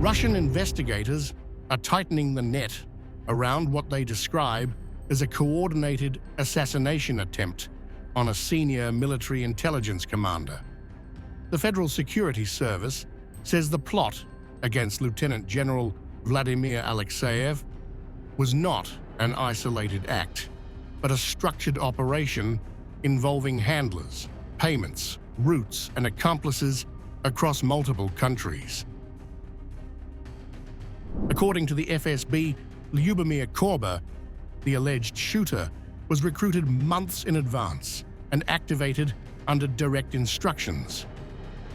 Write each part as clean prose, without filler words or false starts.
Russian investigators are tightening the net around what they describe as a coordinated assassination attempt on a senior military intelligence commander. The Federal Security Service says the plot against Lieutenant General Vladimir Alekseyev was not an isolated act, but a structured operation involving handlers, payments, routes, and accomplices across multiple countries. According to the FSB, Lyubomir Korba, the alleged shooter, was recruited months in advance and activated under direct instructions.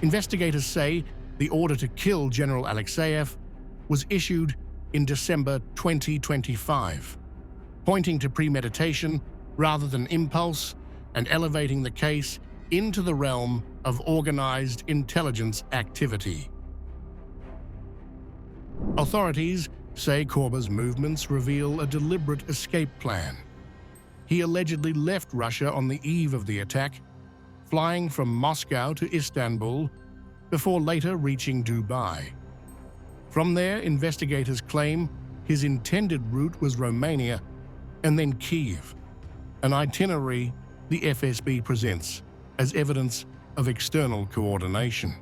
Investigators say the order to kill General Alekseyev was issued in December 2025, pointing to premeditation rather than impulse and elevating the case into the realm of organized intelligence activity. Authorities say Korba's movements reveal a deliberate escape plan. He allegedly left Russia on the eve of the attack, flying from Moscow to Istanbul before later reaching Dubai. From there, investigators claim his intended route was Romania and then Kyiv, an itinerary the FSB presents as evidence of external coordination.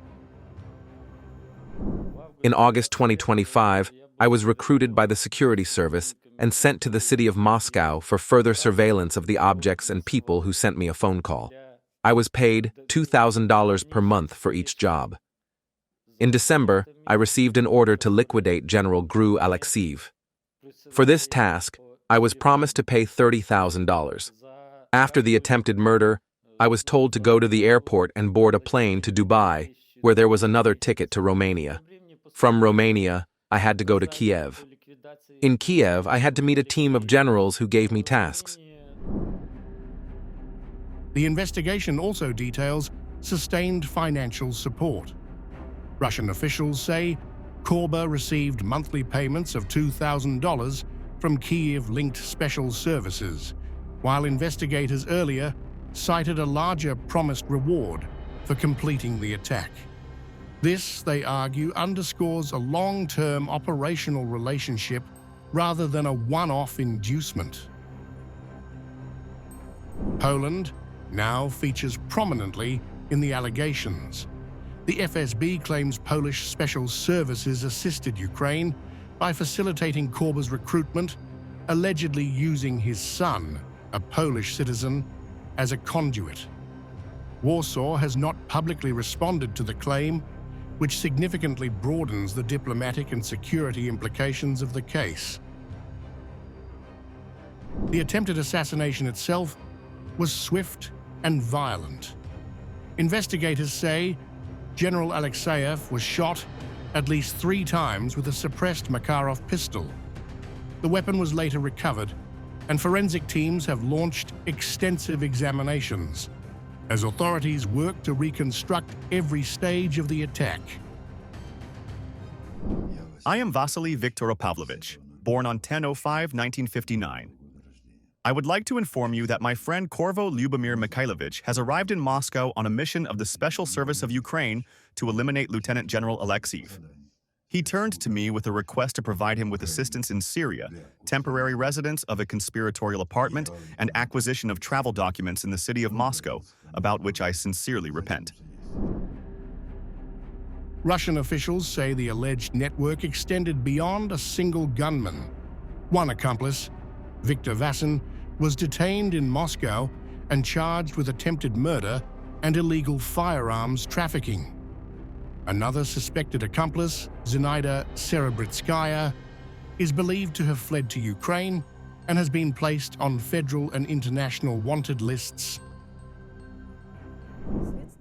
In August 2025, I was recruited by the security service and sent to the city of Moscow for further surveillance of the objects and people who sent me a phone call. I was paid $2,000 per month for each job. In December, I received an order to liquidate General Alekseyev. For this task, I was promised to pay $30,000. After the attempted murder, I was told to go to the airport and board a plane to Dubai, where there was another ticket to Romania. From Romania, I had to go to Kyiv. In Kyiv, I had to meet a team of generals who gave me tasks. The investigation also details sustained financial support. Russian officials say Korba received monthly payments of $2,000 from Kyiv-linked special services, while investigators earlier cited a larger promised reward for completing the attack. This, they argue, underscores a long-term operational relationship rather than a one-off inducement. Poland now features prominently in the allegations. The FSB claims Polish special services assisted Ukraine by facilitating Korba's recruitment, allegedly using his son, a Polish citizen, as a conduit. Warsaw has not publicly responded to the claim, which significantly broadens the diplomatic and security implications of the case. The attempted assassination itself was swift and violent. Investigators say General Alekseyev was shot at least 3 times with a suppressed Makarov pistol. The weapon was later recovered, and forensic teams have launched extensive examinations as authorities work to reconstruct every stage of the attack. I am Vasily Viktoropavlovich, born on 10/05/1959. I would like to inform you that my friend Korvo Lyubomir Mikhailovich has arrived in Moscow on a mission of the Special Service of Ukraine to eliminate Lieutenant General Alekseyev. He turned to me with a request to provide him with assistance in Syria, temporary residence of a conspiratorial apartment, and acquisition of travel documents in the city of Moscow, about which I sincerely repent. Russian officials say the alleged network extended beyond a single gunman. One accomplice, Viktor Vasin, was detained in Moscow and charged with attempted murder and illegal firearms trafficking. Another suspected accomplice, Zinaida Serebrytskaya, is believed to have fled to Ukraine and has been placed on federal and international wanted lists.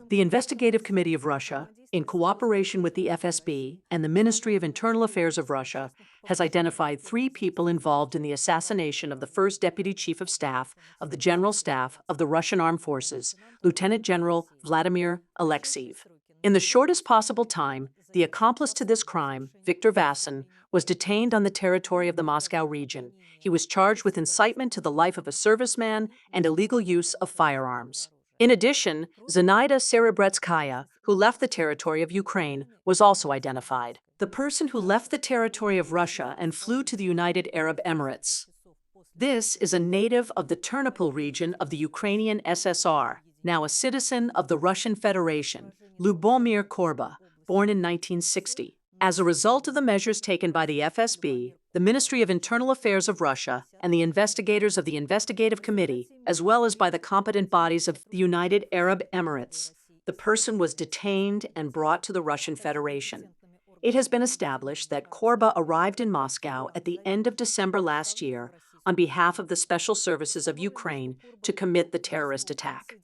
The Investigative Committee of Russia, in cooperation with the FSB and the Ministry of Internal Affairs of Russia, has identified 3 people involved in the assassination of the first Deputy Chief of Staff of the General Staff of the Russian Armed Forces, Lieutenant General Vladimir Alekseyev. In the shortest possible time, the accomplice to this crime, Viktor Vasin, was detained on the territory of the Moscow region. He was charged with incitement to the life of a serviceman and illegal use of firearms. In addition, Zinaida Serebrytskaya, who left the territory of Ukraine, was also identified. the person who left the territory of Russia and flew to the United Arab Emirates. This is a native of the Ternopil region of the Ukrainian SSR, now a citizen of the Russian Federation, Lyubomir Korba, born in 1960. As a result of the measures taken by the FSB, the Ministry of Internal Affairs of Russia, and the investigators of the Investigative Committee, as well as by the competent bodies of the United Arab Emirates, the person was detained and brought to the Russian Federation. It has been established that Korba arrived in Moscow at the end of December last year on behalf of the Special Services of Ukraine to commit the terrorist attack.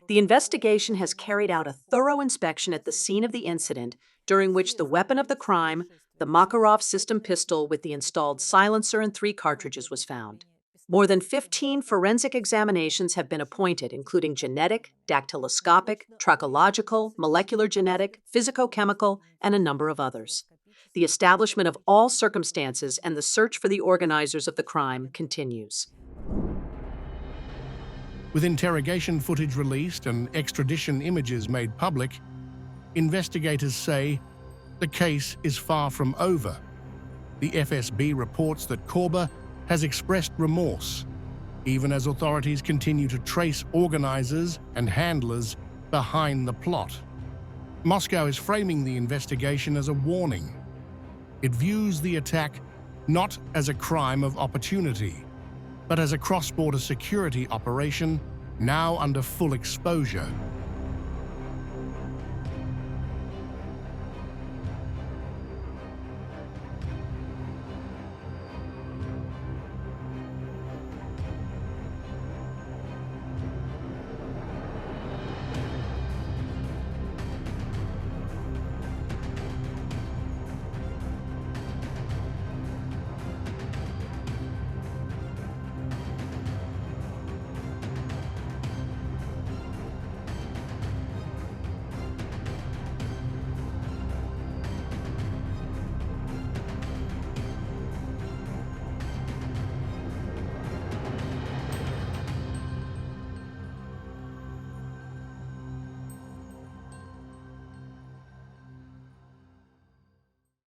The investigation has carried out a thorough inspection at the scene of the incident, during which the weapon of the crime, the Makarov system pistol with the installed silencer and 3 cartridges, was found. More than 15 forensic examinations have been appointed, including genetic, dactyloscopic, trachological, molecular genetic, physicochemical, and a number of others. The establishment of all circumstances and the search for the organizers of the crime continues. With interrogation footage released and extradition images made public, investigators say the case is far from over. The FSB reports that Korba has expressed remorse, even as authorities continue to trace organizers and handlers behind the plot. Moscow is framing the investigation as a warning. It views the attack not as a crime of opportunity, but as a cross-border security operation now under full exposure.